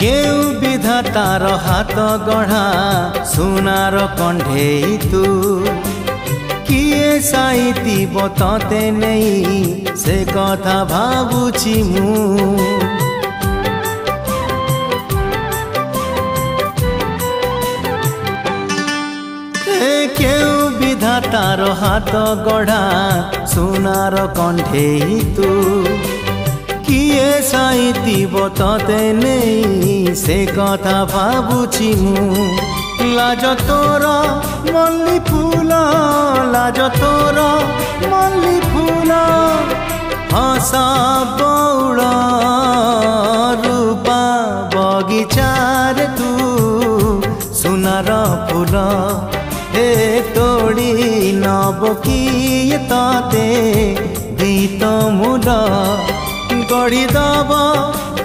केउ विधातार हाथ गढ़ा सुनार कंढेई तू किए साइती बतते नहीं से कथा भाबुची मु केउ विधातार हाथ गढ़ा सुनार कंढेई तू किए साइती बतते नहीं से कथा भाबुची मु लाज तोर मल्ली फूल लाज तोर मल्ली फूल हसा बौड़ रूपा बगीचार तू सुनार फूल हे तोड़ी नब किए तते गीत मूल गढ़ी दब